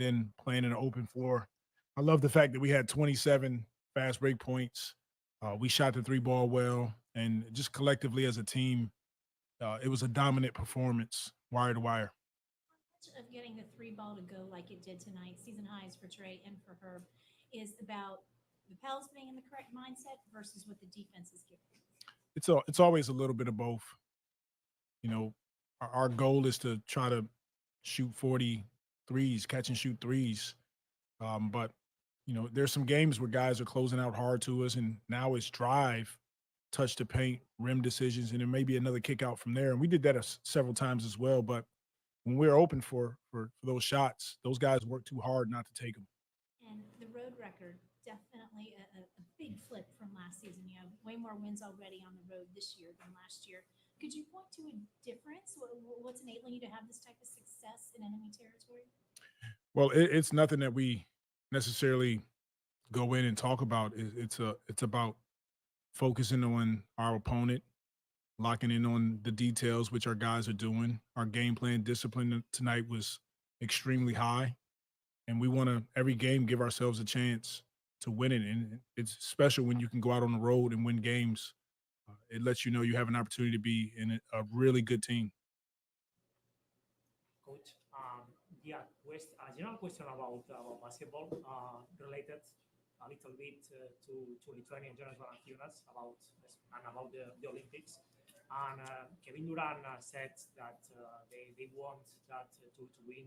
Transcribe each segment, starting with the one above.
and then playing in an open floor. I love the fact that we had 27 fast break points. We shot the three ball well, and just collectively as a team, it was a dominant performance, wire to wire. Much of getting the three ball to go like it did tonight, season highs for Trey and for Herb, is about the Pels being in the correct mindset versus what the defense is giving. It's always a little bit of both. You know, our goal is to try to shoot 40 threes, catch and shoot threes. But there's some games where guys are closing out hard to us, and now it's drive, touch the paint, rim decisions, and then maybe another kick out from there. And we did that several times as well. But when we're open for those shots, those guys work too hard not to take them. And the road record, definitely a big flip from last season. You have way more wins already on the road this year than last year. Could you point to a difference? What's enabling you to have this type of success in enemy territory? Well, it's nothing that we necessarily go in and talk about. It's about focusing on our opponent, locking in on the details, which our guys are doing. Our game plan discipline tonight was extremely high, and we want to every game give ourselves a chance to win it. And it's special when you can go out on the road and win games. It lets you know you have an opportunity to be in a really good team. Coach. Yeah, general question about basketball related a little bit to Lithuania and Jonas Valanciunas about the Olympics. And Kevin Durant said that they want that to win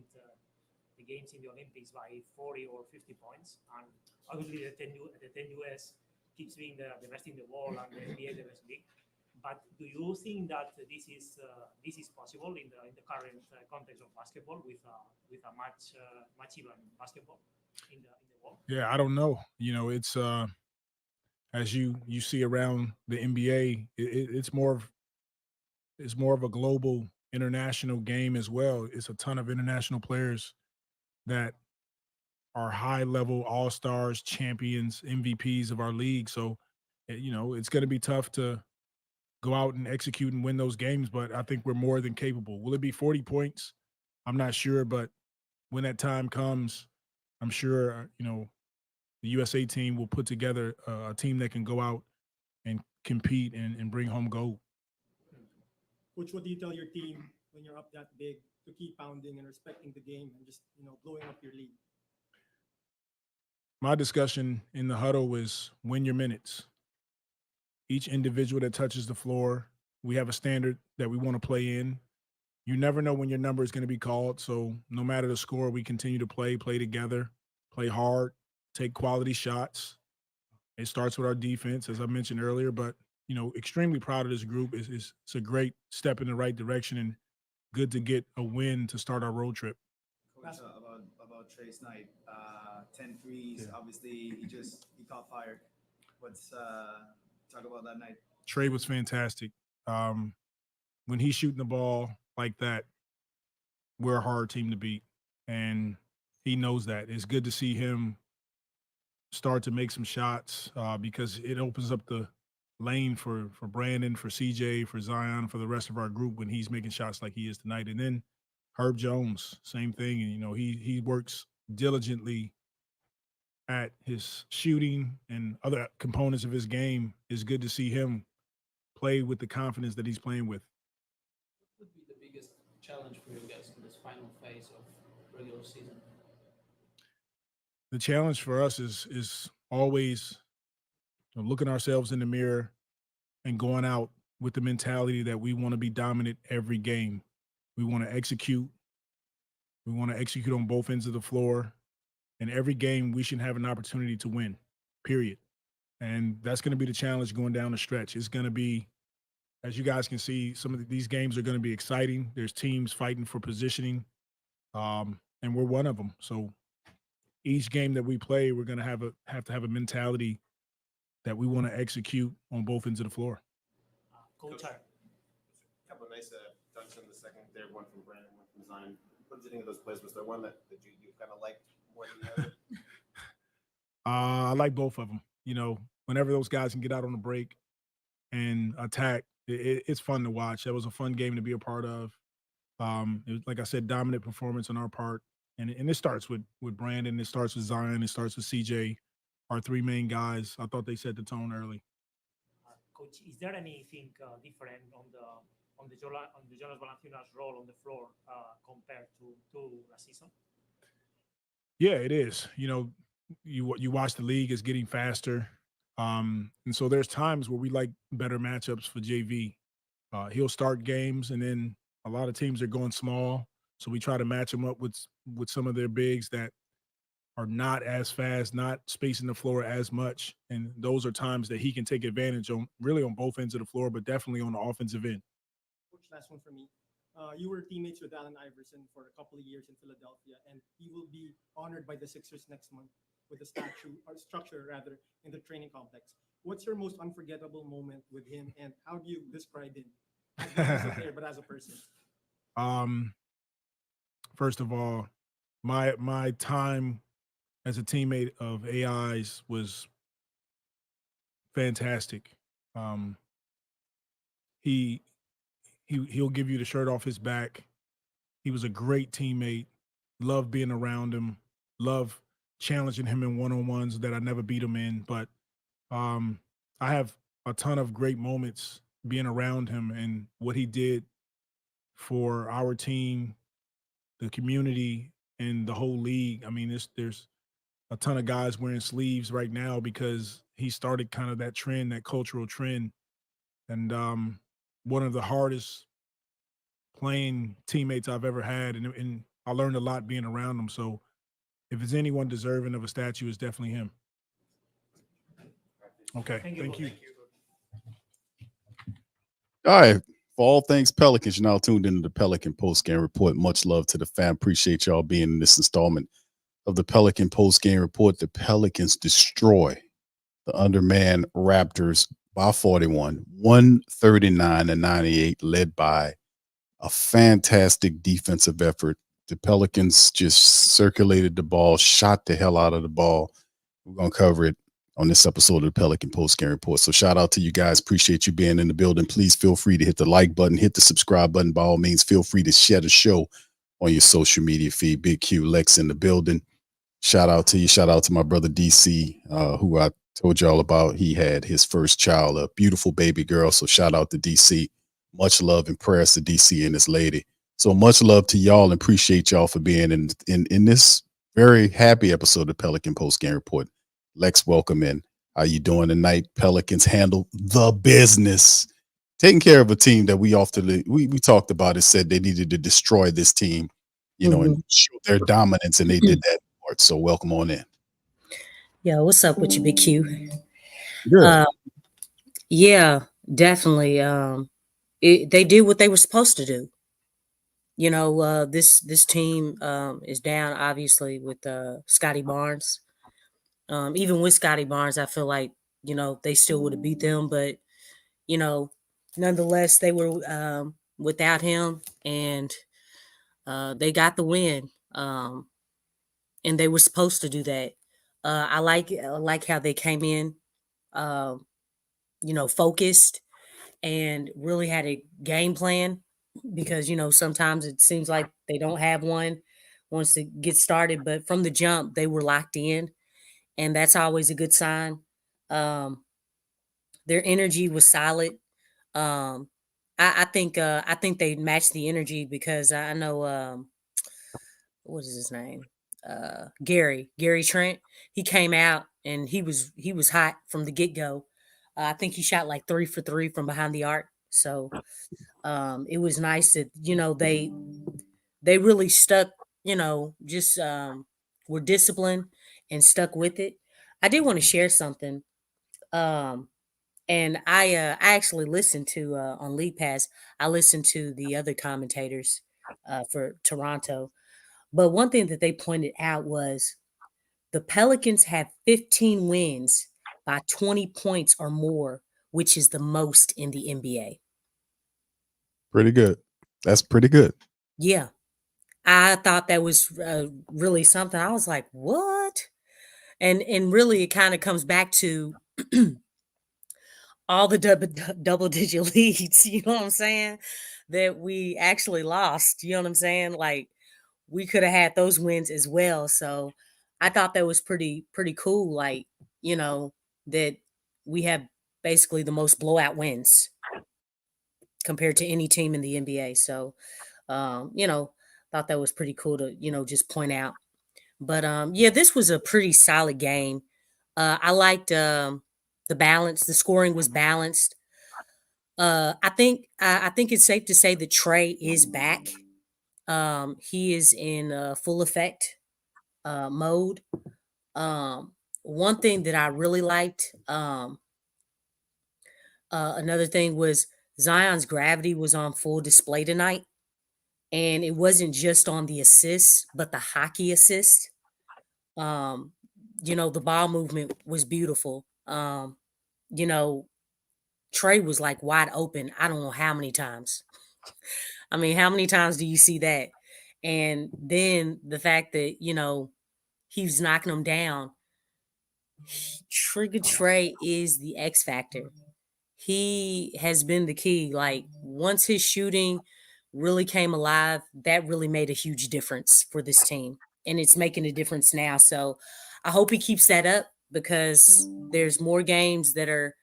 the games in the Olympics by 40 or 50 points. And obviously the 10 US keeps being the best in the world and the NBA the best league. But do you think that this is possible in the current context of basketball with a much even basketball in the world? Yeah, I don't know. It's as you see around the NBA, it's more of a global international game as well. It's a ton of international players that are high level all stars, champions, MVPs of our league. So, it's going to be tough to go out and execute and win those games, but I think we're more than capable. Will it be 40 points? I'm not sure, but when that time comes, I'm sure, the USA team will put together a team that can go out and compete and bring home gold. Coach, what do you tell your team when you're up that big to keep pounding and respecting the game and just blowing up your lead? My discussion in the huddle is win your minutes. Each individual that touches the floor, we have a standard that we want to play in. You never know when your number is going to be called. So no matter the score, we continue to play together, play hard, take quality shots. It starts with our defense, as I mentioned earlier, but extremely proud of this group. It's a great step in the right direction and good to get a win to start our road trip. Coach, about Trey's night, 10 threes. Yeah. Obviously, he caught fire. What's talk about that night? Trey was fantastic. When he's shooting the ball like that, we're a hard team to beat, and he knows that. It's good to see him start to make some shots because it opens up the lane for Brandon, for CJ, for Zion, for the rest of our group when he's making shots like he is tonight. And then Herb Jones, same thing. And, he works diligently at his shooting and other components of his game. It's good to see him play with the confidence that he's playing with. What would be the biggest challenge for you guys in this final phase of regular season? The challenge for us is always looking ourselves in the mirror and going out with the mentality that we want to be dominant every game. We want to execute. We want to execute on both ends of the floor. And every game, we should have an opportunity to win, period. And that's going to be the challenge going down the stretch. It's going to be, as you guys can see, some of these games are going to be exciting. There's teams fighting for positioning, and we're one of them. So each game that we play, we're going to have to have a mentality that we want to execute on both ends of the floor. Coach, a couple of nice dunks in the second. There, one from Brandon, one from Zion. What did you think of those plays? Was there one that you kind of liked more than the other? I like both of them. Whenever those guys can get out on the break and attack, it's fun to watch. That was a fun game to be a part of. It was, like I said, dominant performance on our part. And it starts with Brandon, it starts with Zion, it starts with CJ, our three main guys. I thought they set the tone early. Coach, is there anything different on the Jonas Valanciunas role on the floor compared to last season? Yeah, it is. You know, you watch the league is getting faster, and so there's times where we like better matchups for JV. He'll start games, and then a lot of teams are going small, so we try to match him up with some of their bigs that are not as fast, not spacing the floor as much, and those are times that he can take advantage on, really on both ends of the floor, but definitely on the offensive end. Coach, last one for me. You were teammates with Allen Iverson for a couple of years in Philadelphia, and he will be honored by the Sixers next month with a statue or structure rather in the training complex. What's your most unforgettable moment with him, and how do you describe him? Not as a player, but as a person. First of all, my time as a teammate of AI's was fantastic. Um, he he'll give you the shirt off his back. He was a great teammate. Love being around him. Love challenging him in one-on-ones that I never beat him in. But I have a ton of great moments being around him and what he did for our team, the community, and the whole league. I mean, there's a ton of guys wearing sleeves right now because he started kind of that trend, that cultural trend. And one of the hardest playing teammates I've ever had, and I learned a lot being around him. So if there's anyone deserving of a statue, it's definitely him. Okay, thank you. All right. For all things Pelicans, you're now tuned into the Pelican Postgame Report. Much love to the fam. Appreciate y'all being in this installment of the Pelican Postgame Report. The Pelicans destroy the undermanned Raptors by 41, 139-98, led by a fantastic defensive effort. The Pelicans just circulated the ball, shot the hell out of the ball. We're going to cover it on this episode of the Pelican Postgame Report. So shout out to you guys. Appreciate you being in the building. Please feel free to hit the like button, hit the subscribe button. By all means, feel free to share the show on your social media feed. Big Q, Lex in the building. Shout out to you. Shout out to my brother DC, who I told y'all about. He had his first child, a beautiful baby girl. So shout out to DC. Much love and prayers to DC and his lady. So much love to y'all and appreciate y'all for being in this very happy episode of Pelican Postgame Report. Lex, welcome in. How you doing tonight? Pelicans handle the business, taking care of a team that we talked about and said they needed to destroy this team, and show their dominance, and they did that. So welcome on in. Yo, what's up with you, Big Q? Good. Yeah, definitely. They did what they were supposed to do. This team is down obviously with Scotty Barnes. Even with Scotty Barnes, I feel like they still would have beat them, but nonetheless they were without him, and they got the win. And they were supposed to do that. I like how they came in, focused and really had a game plan, because sometimes it seems like they don't have one once it gets started. But from the jump, they were locked in, and that's always a good sign. Their energy was solid. I think they matched the energy, because I know what is his name? Gary Trent. He came out and he was hot from the get-go. I think he shot like 3 for 3 from behind the arc. So it was nice that they really stuck, just were disciplined and stuck with it. I did want to share something. And I actually listened to on League Pass. I listened to the other commentators for Toronto. But one thing that they pointed out was the Pelicans have 15 wins by 20 points or more, which is the most in the NBA. Pretty good. That's pretty good. Yeah. I thought that was really something. I was like, what? And really it kind of comes back to all the double-digit leads, you know what I'm saying, that we actually lost. You know what I'm saying? Like, we could have had those wins as well. So I thought that was pretty cool. Like, that we have basically the most blowout wins compared to any team in the NBA. So, thought that was pretty cool to, just point out. But yeah, this was a pretty solid game. I liked the balance. The scoring was balanced. I think it's safe to say that Trey is back. He is in full effect mode. One thing that I really liked, another thing was Zion's gravity was on full display tonight. And it wasn't just on the assists, but the hockey assist. The ball movement was beautiful. You know, Trey was like wide open. I don't know how many times. I mean, how many times do you see that? And then the fact that, he was knocking them down. Trigger Trey is the X factor. He has been the key. Like, once his shooting really came alive, that really made a huge difference for this team. And it's making a difference now. So I hope he keeps that up, because there's more games that are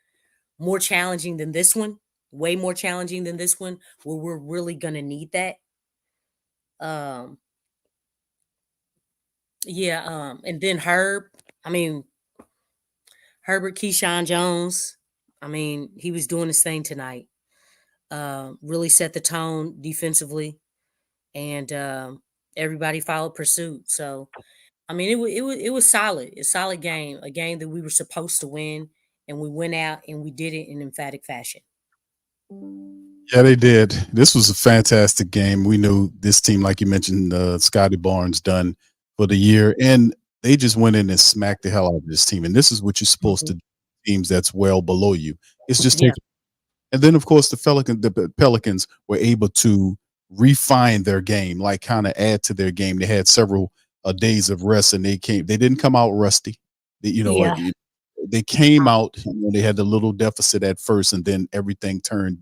more challenging than this one, way more challenging than this one, where we're really going to need that. And then Herbert Keyshawn Jones, he was doing his thing tonight. Really set the tone defensively, and everybody followed pursuit. So, it was solid. A solid game, a game that we were supposed to win, and we went out and we did it in emphatic fashion. Yeah, they did. This was a fantastic game. We knew this team, like you mentioned, Scotty Barnes done for the year, and they just went in and smacked the hell out of this team. And this is what you're supposed to do, teams that's well below you. It's just take. And then, of course, the Pelicans were able to refine their game, like kind of add to their game. They had several days of rest, and they didn't come out rusty. They came out, they had the little deficit at first, and then everything turned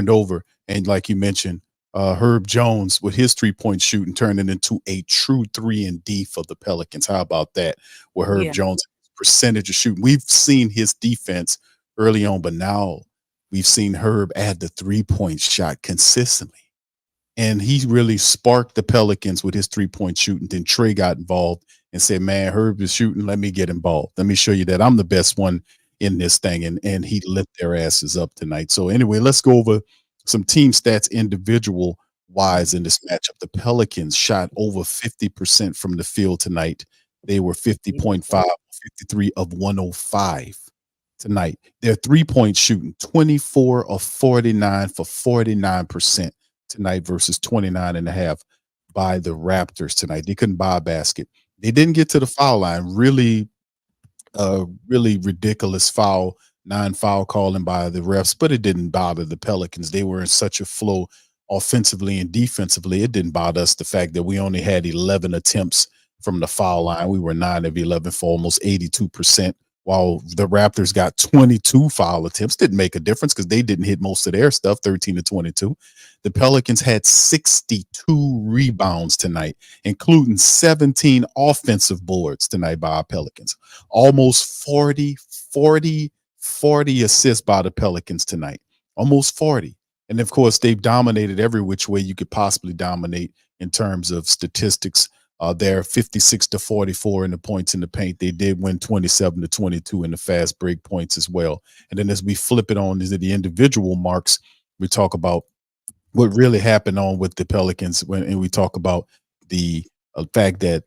over. And like you mentioned, Herb Jones with his 3-point shooting turned it into a true 3-and-D for the Pelicans. How about that? Where Herb Jones percentage of shooting. We've seen his defense early on, but now we've seen Herb add the 3-point shot consistently. And he really sparked the Pelicans with his 3-point shooting. Then Trey got involved and said, man, Herb is shooting. Let me get involved. Let me show you that I'm the best one in this thing. And he lit their asses up tonight. So anyway, let's go over some team stats individual wise in this matchup. The Pelicans shot over 50% from the field tonight. They were 50.5, 53 of 105 tonight. Their 3-point shooting, 24 of 49 for 49% tonight versus 29.5 by the Raptors tonight. They couldn't buy a basket. They didn't get to the foul line. Really ridiculous non-foul calling by the refs, but it didn't bother the Pelicans. They were in such a flow offensively and defensively. It didn't bother us, the fact that we only had 11 attempts from the foul line. We were 9 of 11 for almost 82%, while the Raptors got 22 foul attempts. Didn't make a difference because they didn't hit most of their stuff, 13 to 22. The Pelicans had 62 rebounds tonight, including 17 offensive boards tonight by our Pelicans. Almost 40 assists by the Pelicans tonight. Almost 40. And of course, they've dominated every which way you could possibly dominate in terms of statistics. They're 56 to 44 in the points in the paint. They did win 27 to 22 in the fast break points as well. And then as we flip it on to the individual marks, we talk about what really happened on with the Pelicans and we talk about the fact that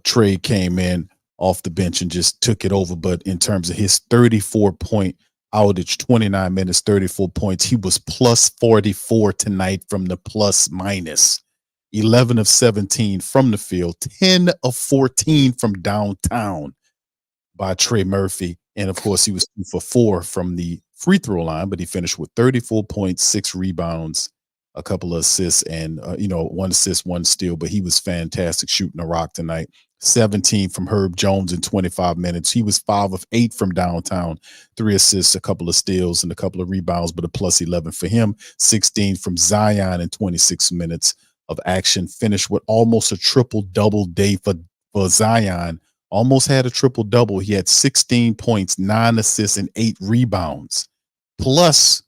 Trey came in off the bench and just took it over. But in terms of his 34-point outage, 29 minutes, 34 points, he was plus 44 tonight from the plus minus. 11 of 17 from the field, 10 of 14 from downtown by Trey Murphy. And of course, he was 2 for 4 from the free throw line, but he finished with 34 points, 6 rebounds, a couple of assists, and 1 assist, 1 steal. But he was fantastic shooting the rock tonight. 17 from Herb Jones in 25 minutes. He was 5 of 8 from downtown, 3 assists, a couple of steals, and a couple of rebounds, but a plus 11 for him. 16 from Zion in 26 minutes. of action, finished with almost a triple-double day for Zion. Almost had a triple-double. He had 16 points, 9 assists, and 8 rebounds, plus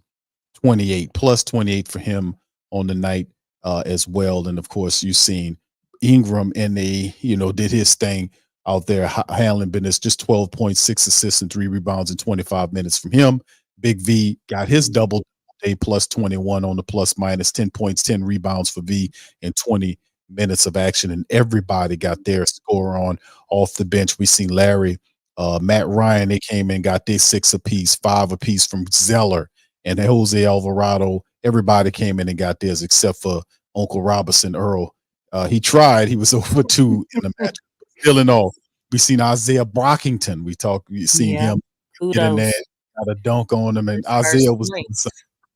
28 for him on the night as well. And of course, you've seen Ingram and they, did his thing out there handling business. Just 12.6 assists and 3 rebounds in 25 minutes from him. Big V got his double day, plus 21 on the plus minus, 10 points, 10 rebounds for V in 20 minutes of action. And everybody got their score on off the bench. We seen Larry, Matt Ryan, they came in, got their 6 apiece, 5 apiece from Zeller and Jose Alvarado. Everybody came in and got theirs except for Uncle Robinson Earl. He tried. He was over 2 in the match. Still in all, we seen Isaiah Brockington. We seen him get in there, got a dunk on him, and Isaiah was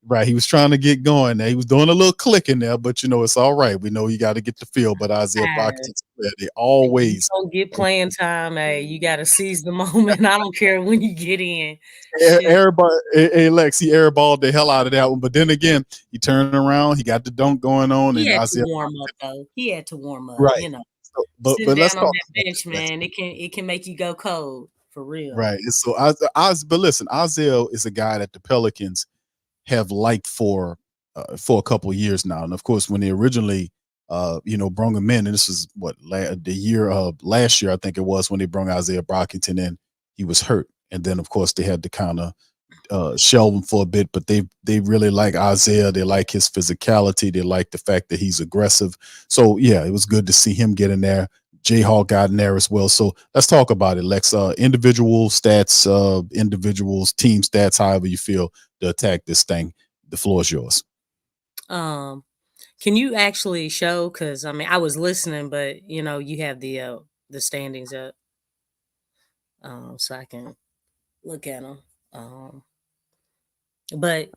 right. He was trying to get going there. He was doing a little click in there, but it's all right. We know you got to get the feel. But Isaiah Brockington, they always don't get playing time. Hey, you got to seize the moment. I don't care when you get in. Everybody, hey Lex, he airballed the hell out of that one. But then again, he turned around, he got the dunk going on, He and had Isaiah to warm up though. He had to warm up, right. So, but Sitting let's down on talk that bench, man. It can make you go cold for real. right. And so but listen, Isaiah is a guy that the Pelicans have liked for a couple of years now. And of course, when they originally brung him in, and this is what the year of last year, I think it was, when they brung Isaiah Brockington in, he was hurt. And then of course they had to kind of shelve him for a bit, but they really like Isaiah. They like his physicality. They like the fact that he's aggressive. So yeah, it was good to see him get in there. J-Hawk got in there as well. So let's talk about it, Lex. Individual stats, individuals, team stats, however you feel to attack this thing. The floor is yours. Can you actually show? Because I was listening, but you have the standings up, so I can look at them. But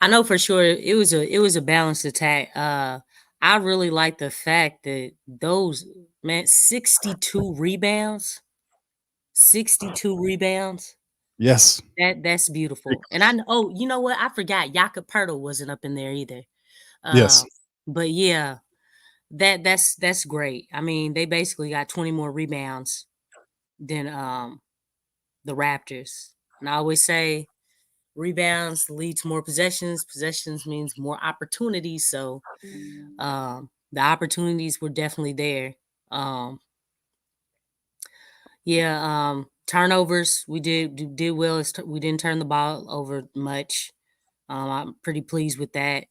I know for sure it was a balanced attack. I really like the fact that those 62 rebounds. 62 rebounds. Yes. That's beautiful. And you know what? I forgot Jakob Pertl wasn't up in there either. Yes. But yeah, that's great. I mean, they basically got 20 more rebounds than the Raptors. And I always say rebounds lead to more possessions. Possessions means more opportunities. So the opportunities were definitely there. Turnovers, we did well. We didn't turn the ball over much. I'm pretty pleased with that.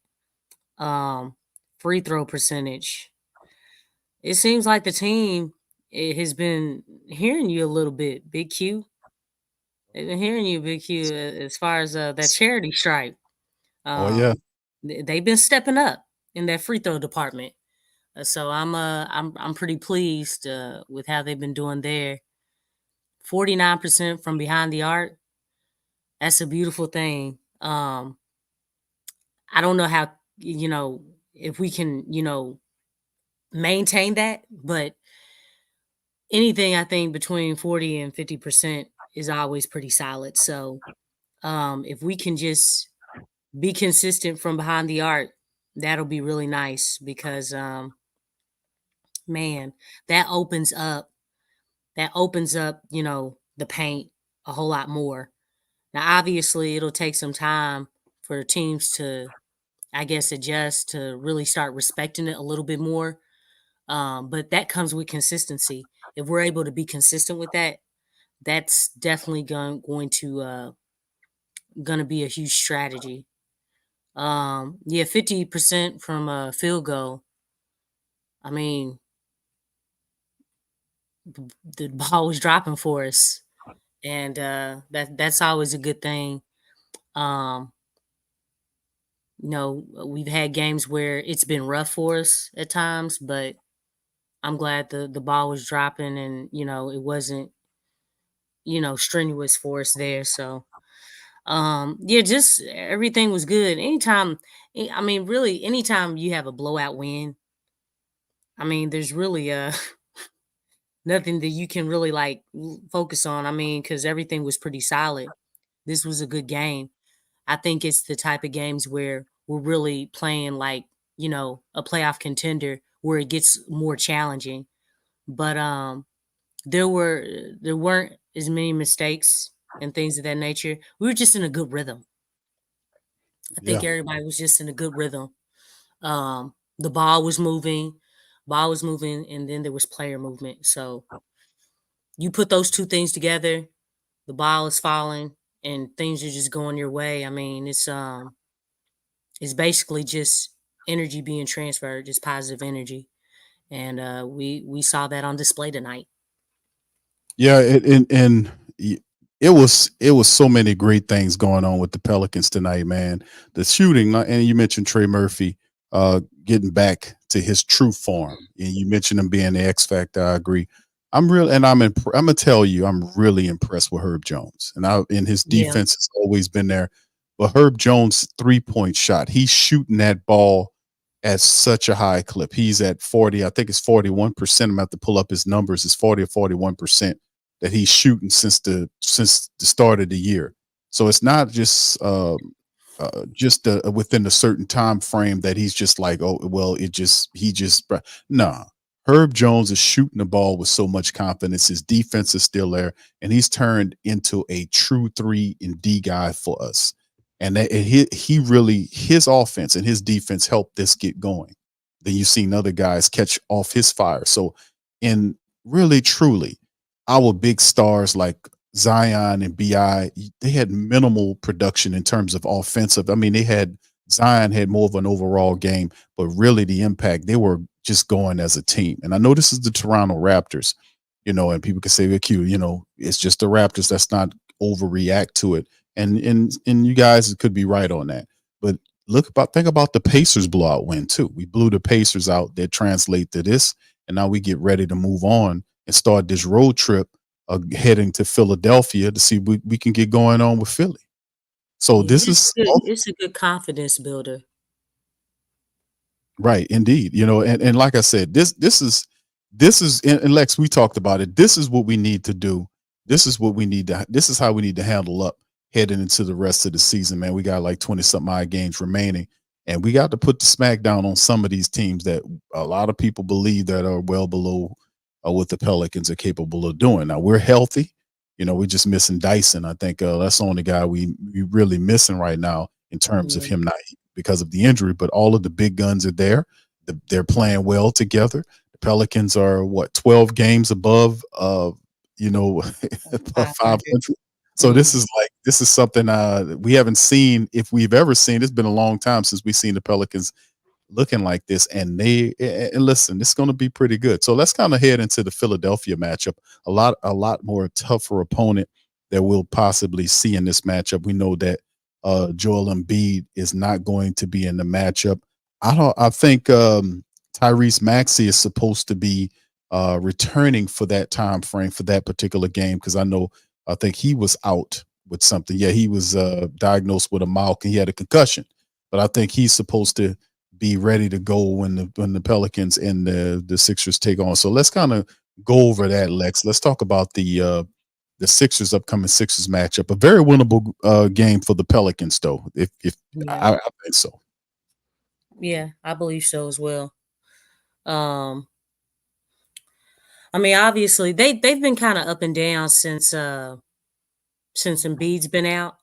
Free throw percentage. It seems like the team has been hearing you a little bit, Big Q. They've been hearing you, Big Q, as far as that charity stripe. Oh yeah, they've been stepping up in that free throw department. So I'm pretty pleased with how they've been doing there. 49% from behind the arc. That's a beautiful thing. I don't know how, if we can, maintain that, but anything I think between 40 and 50% is always pretty solid. So if we can just be consistent from behind the arc, that'll be really nice because man, that opens up, the paint a whole lot more. Now, obviously, it'll take some time for teams to, I guess, adjust to really start respecting it a little bit more. But that comes with consistency. If we're able to be consistent with that, that's definitely going to be a huge strategy. 50% from a field goal. I mean, the ball was dropping for us, and that's always a good thing. We've had games where it's been rough for us at times, but I'm glad the ball was dropping and, it wasn't, strenuous for us there. So, just everything was good. Anytime you have a blowout win, there's really nothing that you can really focus on. Because everything was pretty solid. This was a good game. I think it's the type of games where we're really playing like a playoff contender where it gets more challenging. But there weren't as many mistakes and things of that nature. We were just in a good rhythm. I think Yeah. everybody was just in a good rhythm. The ball was moving, and then there was player movement. So you put those two things together, the ball is falling, and things are just going your way. I mean, it's basically just energy being transferred, just positive energy, and we saw that on display tonight. Yeah, it was so many great things going on with the Pelicans tonight, man. The shooting, and you mentioned Trey Murphy getting back to his true form, and you mentioned him being the X factor. I agree. I'm gonna tell you, I'm really impressed with Herb Jones, and his Yeah, defense has always been there. But Herb Jones' 3-point shot, he's shooting that ball at such a high clip. He's at 40, I think it's 41%. I'm about to pull up his numbers. It's 40 or 41% that he's shooting since the start of the year. So it's not just within a certain time frame that he's just like, oh well, nah. Herb Jones is shooting the ball with so much confidence. His defense is still there, and he's turned into a true 3 and D guy for us. And he really, his offense and his defense helped this get going. Then you've seen other guys catch off his fire. So, in really truly, our big stars like Zion and Bi, they had minimal production in terms of offensive. I mean, Zion had more of an overall game, but really the impact, they were just going as a team. And I know this is the Toronto Raptors, and people can say, well, Q, it's just the Raptors. Let's not overreact to it. And you guys could be right on that. But think about the Pacers blowout win too. We blew the Pacers out. That translate to this, and now we get ready to move on and start this road trip heading to Philadelphia to see what we can get going on with Philly. So yeah, this is it's a good confidence builder. right, indeed. And like I said, this is and Lex, we talked about it. This is what we need to do. This is how we need to handle up heading into the rest of the season, man. We got like 20 something odd games remaining, and we got to put the smack down on some of these teams that a lot of people believe that are well below what the Pelicans are capable of doing. Now we're healthy. We're just missing Dyson. I think that's the only guy we really missing right now in terms of Yeah. him not because of the injury, but all of the big guns are there. They're playing well together. The Pelicans are 12 games above above 500. So this Mhm. is something we haven't seen. If we've ever seen, it's been a long time since we've seen the Pelicans looking like this. And listen, it's going to be pretty good. So let's kind of head into the Philadelphia matchup. A lot more tougher opponent that we'll possibly see in this matchup. We know that Joel Embiid is not going to be in the matchup. I think Tyrese Maxey is supposed to be returning for that time frame for that particular game, because I think he was out with something. Yeah, he was diagnosed with a mild, he had a concussion, but I think he's supposed to be ready to go when the Pelicans and the Sixers take on. So let's kind of go over that, Lex. Let's talk about the Sixers upcoming Sixers matchup. A very winnable game for the Pelicans, though. If Yeah. I think so. Yeah, I believe so as well. Um, I mean, obviously they've been kind of up and down since Embiid's been out.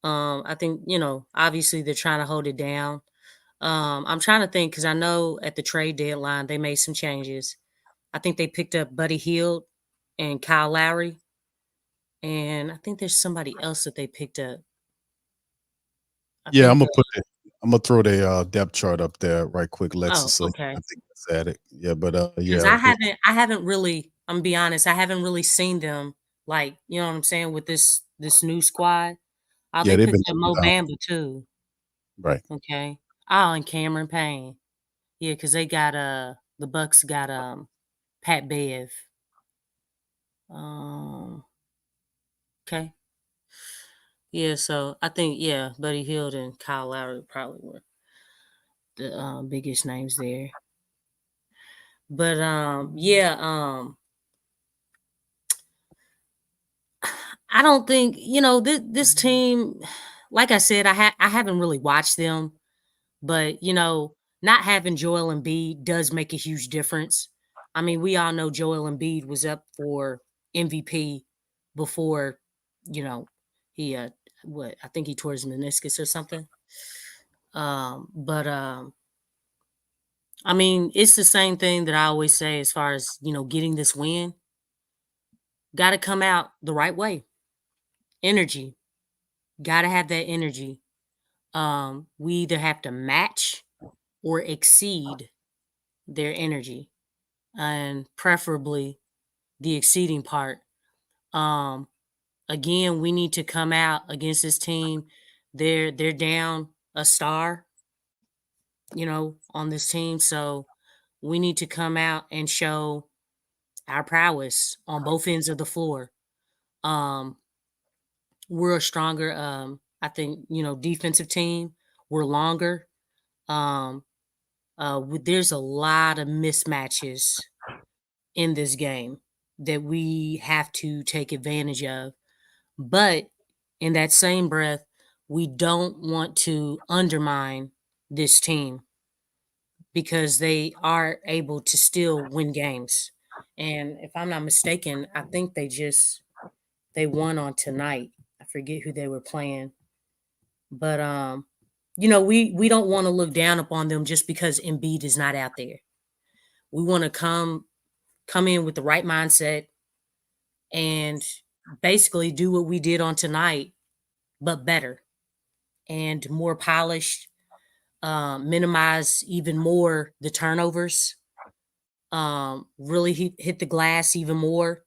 I think obviously they're trying to hold it down. I'm trying to think because I know at the trade deadline they made some changes. I think they picked up Buddy Hield and Kyle Lowry, and I think there's somebody else that they picked up. I Yeah, think. I'm gonna throw the depth chart up there right quick, Lexa. Oh, So okay. I think that's at it. Yeah, but Because yeah, I haven't really. I'm gonna be honest. I haven't really seen them like what I'm saying with this new squad. Oh, yeah, they they've been picked up up and Mo down. Bamba too. Right. Okay. Oh, and Cameron Payne. Yeah, because they got the Bucks got Pat Bev. Um. Okay. Yeah. So I think Buddy Hield and Kyle Lowry probably were the biggest names there. But I don't think this team. Like I said, I haven't really watched them, but not having Joel Embiid does make a huge difference. I mean, we all know Joel Embiid was up for MVP before, you know, he what I think he tore his meniscus or something. But I mean, it's the same thing that I always say as far as, getting this win. Got to come out the right way. Energy. Got to have that energy. We either have to match or exceed their energy, and preferably the exceeding part. Um, Again, we need to come out against this team. They're down a star, on this team. So we need to come out and show our prowess on both ends of the floor. Um, we're a stronger, I think, defensive team. We're longer. Um, there's a lot of mismatches in this game that we have to take advantage of. But in that same breath, we don't want to undermine this team because they are able to still win games. And if I'm not mistaken, I think they won on tonight. I forget who they were playing. But we don't want to look down upon them just because Embiid is not out there. We want to come in with the right mindset and basically do what we did on tonight, but better and more polished, minimize even more the turnovers, really hit the glass even more,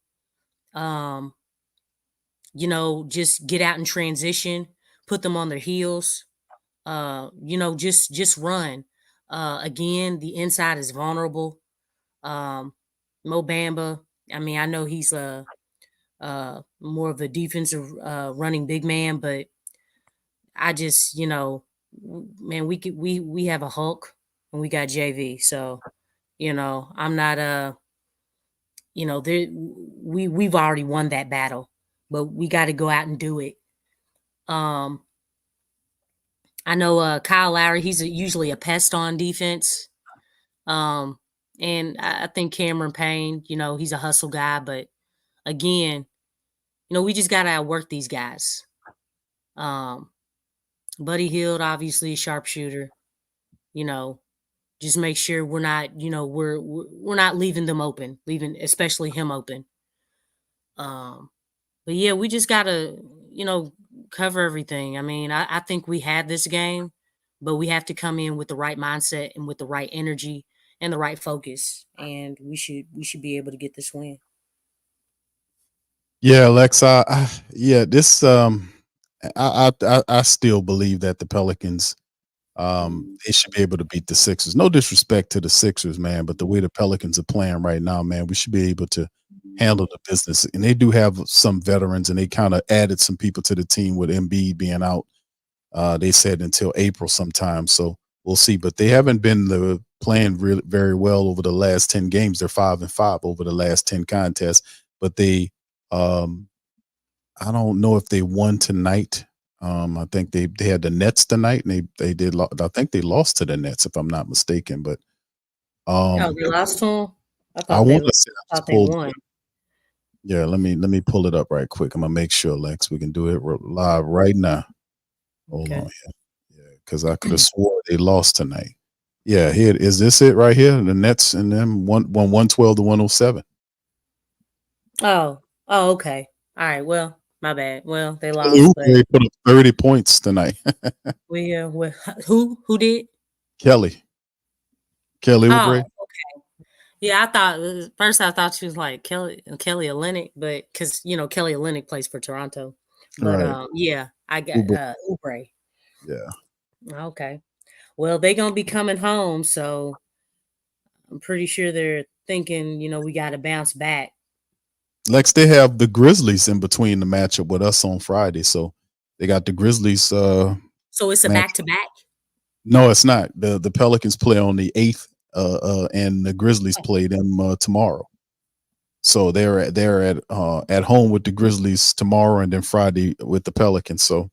just get out in transition, put them on their heels, just run. Again, the inside is vulnerable. Mo Bamba, I mean, I know he's more of a defensive running big man, but I just, man, we have a Hulk and we got JV. So, I'm not we've already won that battle, but we got to go out and do it. I know Kyle Lowry, he's usually a pest on defense. And I think Cameron Payne, he's a hustle guy, but again, we just got to outwork these guys. Buddy Hield, obviously a sharpshooter. Just make sure we're not, we're not leaving them open, leaving especially him open. But yeah, we just gotta, cover everything. I mean, I think we had this game, but we have to come in with the right mindset and with the right energy and the right focus, and we should be able to get this win. Yeah, Lexxah. This I still believe that the Pelicans they should be able to beat the Sixers. No disrespect to the Sixers, man, but the way the Pelicans are playing right now, man, we should be able to handle the business. And they do have some veterans, and they kind of added some people to the team with Embiid being out. They said until April sometime, so we'll see. But they haven't been playing really very well over the last 10 games. They're 5-5 over the last 10 contests, but they I don't know if they won tonight. I think they had the Nets tonight, and they did. I think they lost to the Nets, if I'm not mistaken. But they lost to them. I want to say I thought they won. Yeah, let me pull it up right quick. I'm gonna make sure, Lex, we can do it live right now. Hold on here. Yeah, because I could have swore they lost tonight. Yeah, here is this it right here? The Nets and them won 112 to 107. Oh, okay. All right. Well, my bad. Well, they lost. They put up 30 points tonight. Who did? Kelly Oubre. Okay. Yeah, I thought she was like Kelly Olynyk, but because Kelly Olynyk plays for Toronto. But Right. yeah, I got Oubre. Yeah. Okay. Well, they're gonna be coming home, so I'm pretty sure they're thinking, we got to bounce back. Lex, they have the Grizzlies in between the matchup with us on Friday, so they got the Grizzlies. So it's a back-to-back? No, it's not. The Pelicans play on the 8th, and the Grizzlies play them tomorrow. So they're at home with the Grizzlies tomorrow, and then Friday with the Pelicans. So,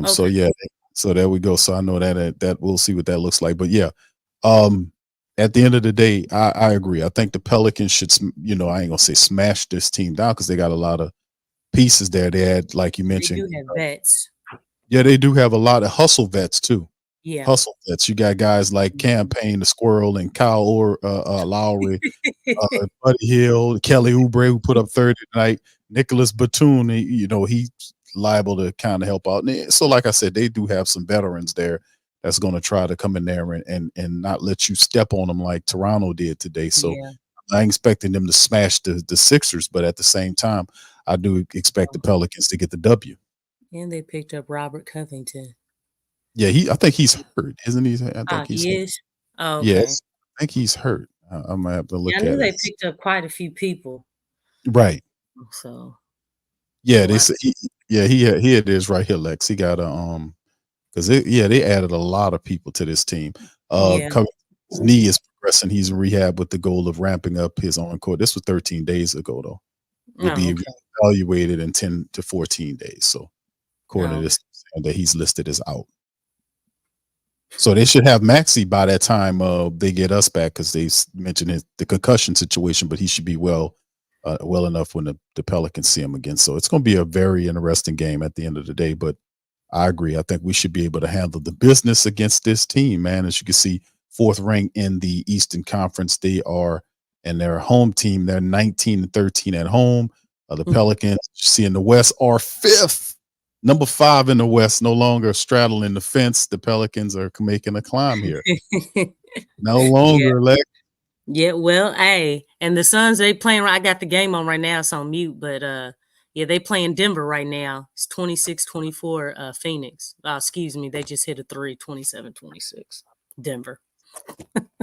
so yeah, so there we go. So I know that we'll see what that looks like. But yeah, At the end of the day, I agree. I think the Pelicans should, I ain't gonna say smash this team down because they got a lot of pieces there. They had, like you They mentioned, do have vets. yeah, they do have a lot of hustle vets too. Yeah. Hustle vets. You got guys like Campaign, the Squirrel, and Kyle Lowry, Buddy Hill, Kelly Oubre, who put up 30 tonight. Nicholas Batum, he's liable to kind of help out. So, like I said, they do have some veterans there that's going to try to come in there and not let you step on them like Toronto did today. So, Yeah. I ain't expecting them to smash the Sixers, but at the same time, I do expect the Pelicans to get the W. And they picked up Robert Covington. Yeah, I think he's hurt, isn't he? I think he's he hurt. is? Oh, okay. Yes, I think he's hurt. I'm gonna have to Yeah, I look knew at they it. picked up quite a few people. Right. So Yeah, Oh, they wow. said he it is right here, Lex. He got a because they added a lot of people to this team. Yeah. His knee is progressing. He's in rehab with the goal of ramping up his on court. This was 13 days ago though. Will Oh, be okay. evaluated in 10 to 14 days. So according Oh, to this, that he's listed as out. So they should have Maxey by that time they get us back because they mentioned the concussion situation, but he should be well enough when the Pelicans see him again. So it's going to be a very interesting game at the end of the day. But I agree. I think we should be able to handle the business against this team, man. As you can see, fourth ranked in the Eastern Conference. They are, and their home team, they're 19-13 at home. The Pelicans, you see in the West, are fifth. Number 5 in the West, no longer straddling the fence. The Pelicans are making a climb here. No longer, Lex. Yeah, well, hey, and the Suns, they playing. I got the game on right now. It's on mute, but yeah, they playing Denver right now. It's 26-24 Phoenix. Excuse me, they just hit a 3, 27-26 Denver.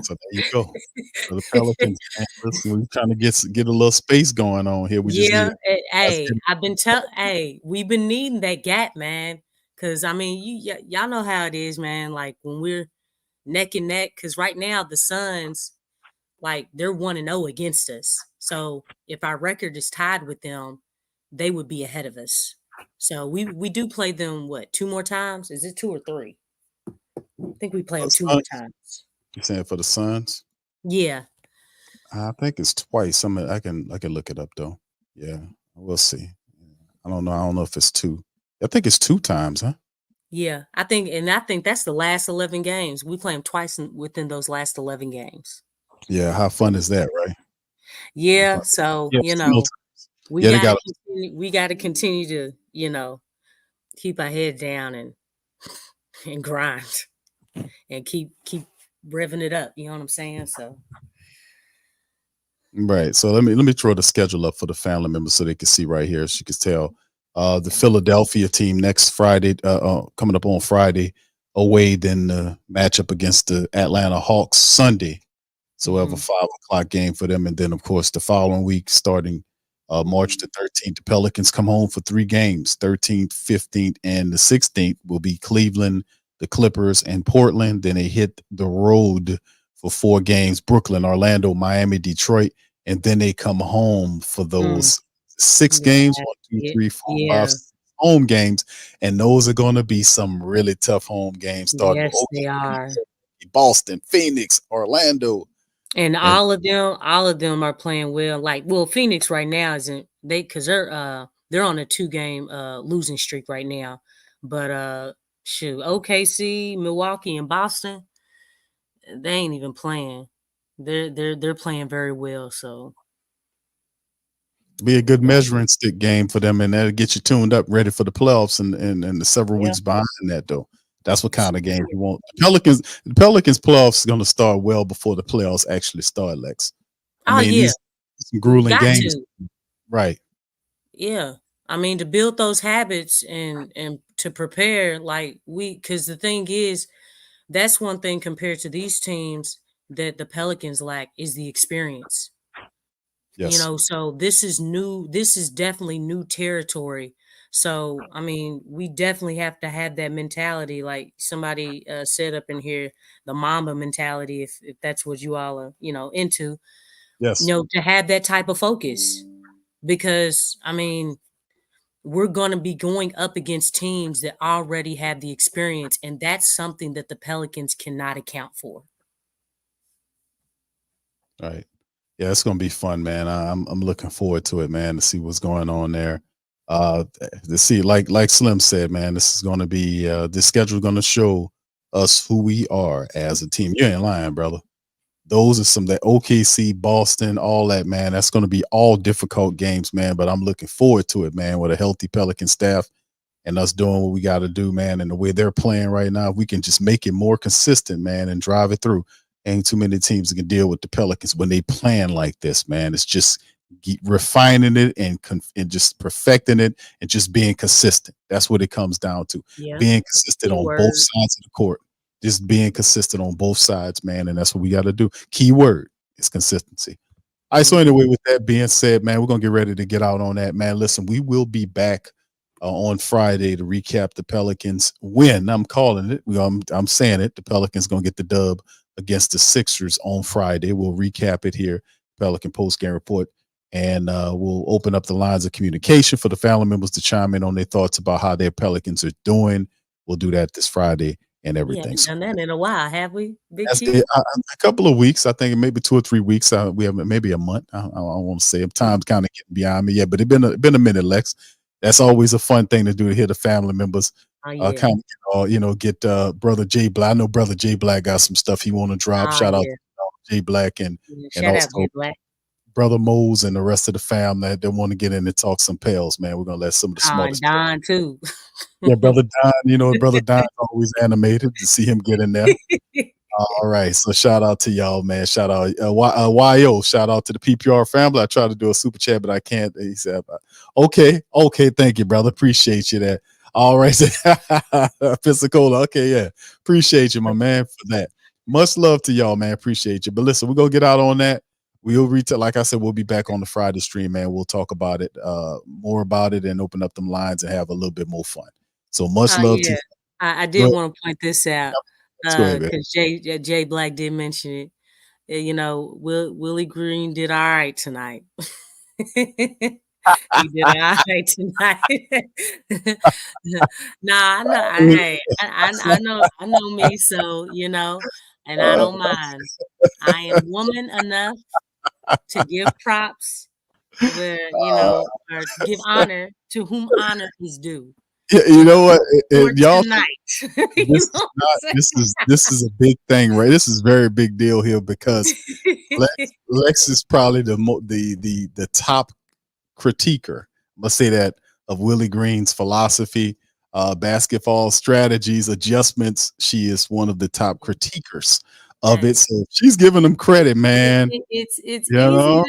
So there you go. So the Pelicans, man, listen, we're trying to get a little space going on here. We just need. Hey, we've been needing that gap, man. Cause I mean, y'all know how it is, man. Like when we're neck and neck, cause right now the Suns, like they're 1-0 against us. So if our record is tied with them, they would be ahead of us. So we do play them 2 more times? Is it 2 or 3? I think we play them 2 more times. You saying for the Suns? Yeah. I think it's twice. I can look it up though. Yeah, we'll see. I don't know if it's 2. I think it's 2 times, huh? Yeah, I think that's the last 11 games. We play them twice within those last 11 games. Yeah, how fun is that, right? Yeah, so Yeah, we got to continue to keep our head down and grind and keep revving it up. You know what I'm saying? So right. So let me throw the schedule up for the family members so they can see right here. As you can tell, the Philadelphia team next Friday, coming up on Friday, away. Then the matchup against the Atlanta Hawks Sunday. So we have a 5 o'clock game for them, and then of course the following week, starting March the 13th, the Pelicans come home for 3 games. 13th, 15th, and the 16th will be Cleveland, the Clippers, and Portland. Then they hit the road for 4 games: Brooklyn, Orlando, Miami, Detroit, and then they come home for those 6 games. 1, 2, 3, 4, 5 home games, and those are going to be some really tough home games. Starting yes, with they are. Boston, Phoenix, Orlando. And all of them are playing well. Like, well, Phoenix right now isn't because they're on a 2-game losing streak right now. But OKC, Milwaukee, and Boston, they ain't even playing. They're playing very well. So be a good measuring stick game for them, and that'll get you tuned up, ready for the playoffs, and the several weeks behind that though. That's what kind of game you want. The Pelicans playoffs is going to start well before the playoffs actually start, Lex. These some grueling games. Right. Yeah. I mean, to build those habits and to prepare, because the thing is, that's one thing compared to these teams that the Pelicans lack is the experience. Yes. So this is new. This is definitely new territory. So, I mean, we definitely have to have that mentality, like somebody said up in here, the Mamba mentality, if that's what you all are, into. Yes. To have that type of focus. Because, I mean, we're going to be going up against teams that already have the experience, and that's something that the Pelicans cannot account for. Right. Yeah, it's gonna be fun, man. I'm looking forward to it, man, to see what's going on there. To see, like Slim said, man, this is gonna be this schedule gonna show us who we are as a team. You ain't lying, brother. Those are some that OKC, Boston, all that, man. That's gonna be all difficult games, man. But I'm looking forward to it, man, with a healthy Pelican staff and us doing what we got to do, man. And the way they're playing right now, if we can just make it more consistent, man, and drive it through. Ain't too many teams that can deal with the Pelicans when they plan like this, man. It's just refining it and just perfecting it and just being consistent. That's what it comes down to. Yeah. Being consistent on Keyword. both sides of the court. Just being consistent on both sides, man. And that's what we got to do. Key word is consistency. All right. So anyway, with that being said, man, we're going to get ready to get out on that, man. Listen, we will be back on Friday to recap the Pelicans win. I'm calling it. I'm saying it. The Pelicans going to get the dub against the Sixers on Friday. We'll recap it here, Pelican Postgame Report, and we'll open up the lines of communication for the family members to chime in on their thoughts about how their Pelicans are doing. We'll do that this Friday and We everything. haven't done that in a while, have we? Big That's Chief? it. A couple of weeks, I think maybe 2 or 3 weeks. We have maybe a month. I want to say time's kind of getting behind me. Yeah, but it's been a minute, Lex. That's always a fun thing to do, to hear the family members Oh, yeah. kind of get Brother Jay Black. I know Brother Jay Black got some stuff he want to drop. Oh, Shout out yeah. to Jay Black and Shout out also to Black. Brother Mose and the rest of the fam that want to get in and talk some Pels, man. We're gonna let some of the Oh, and smallest. Don, too. Yeah, Brother Don. Brother Don's always animated to see him get in there. All right, so shout out to y'all, man. Shout out YO. Shout out to the PPR family. I tried to do a super chat, but I can't. He said, "Okay, thank you, brother. Appreciate you that." All right, Pensacola. Okay, yeah, appreciate you, my man, for that. Much love to y'all, man. Appreciate you. But listen, we're gonna get out on that. We'll like I said, we'll be back on the Friday stream, man. We'll talk about it, more about it, and open up them lines and have a little bit more fun. So much love to you. I Go did ahead. want to point this out Let's go ahead, man. because Jay Black did mention it. Willie Green did all right tonight. He did all right tonight. Nah, I know me, so and I don't mind. I am woman enough to give props where or give honor to whom honor is due. Yeah, you know what, For y'all. tonight. This is a big thing, right? This is a very big deal here because Lex is probably the top critiquer. Let's say that of Willie Green's philosophy, basketball strategies, adjustments. She is one of the top critiquers of it. So she's giving them credit, man. It's easy to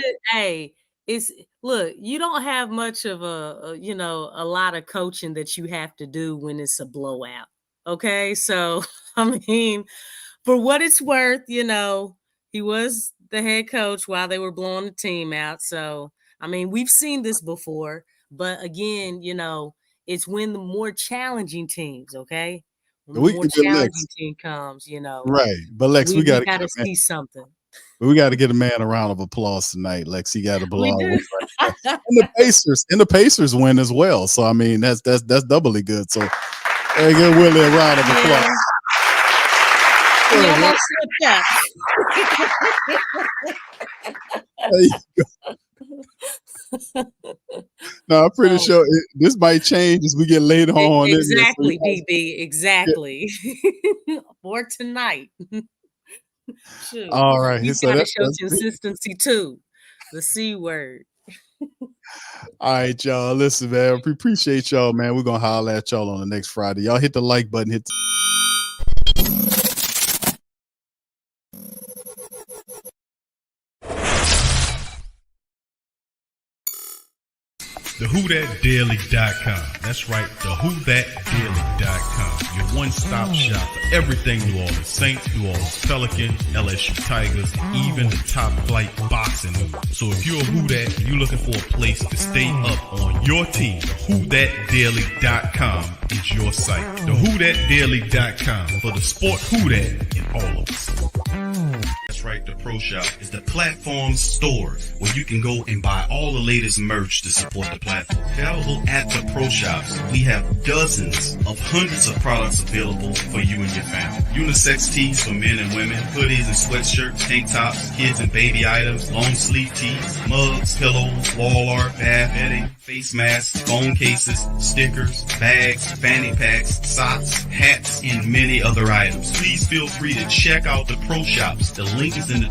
look, you don't have much of a lot of coaching that you have to do when it's a blowout. Okay. So, I mean, for what it's worth, he was the head coach while they were blowing the team out. So, I mean, we've seen this before, but again, it's when the more challenging teams, okay? When the more challenging team comes, Right. But Lex, we got to see something. We got to get a man a round of applause tonight, Lex. He got a blow. Right and the Pacers win as well. So I mean, that's doubly good. So hey, give Willie a round of applause. He almost slipped up. There you go. No, I'm pretty sure this might change as we get later on. Exactly, DB. Exactly. For tonight. Shoot. All right. You got to show consistency too. The C word. All right, y'all. Listen, man. We appreciate y'all, man. We're gonna holler at y'all on the next Friday. Y'all hit the like button. Hit TheWhoThatDaily.com. That's right, TheWhoThatDaily.com. Your one-stop shop for everything New Orleans Saints, New Orleans Pelicans, LSU Tigers, even the top flight boxing news. So if you're a Who That and you're looking for a place to stay up on your team, TheWhoThatDaily.com is your site. TheWhoThatDaily.com for the sport Who That in all of us. That's right, the Pro Shop is the platform store where you can go and buy all the latest merch to support the platform. Available at the Pro Shops, we have dozens of hundreds of products available for you and your family. Unisex tees for men and women, hoodies and sweatshirts, tank tops, kids and baby items, long sleeve tees, mugs, pillows, wall art, bath bedding, face masks, phone cases, stickers, bags, fanny packs, socks, hats, and many other items. Please feel free to check out the Pro Shops. The link is in the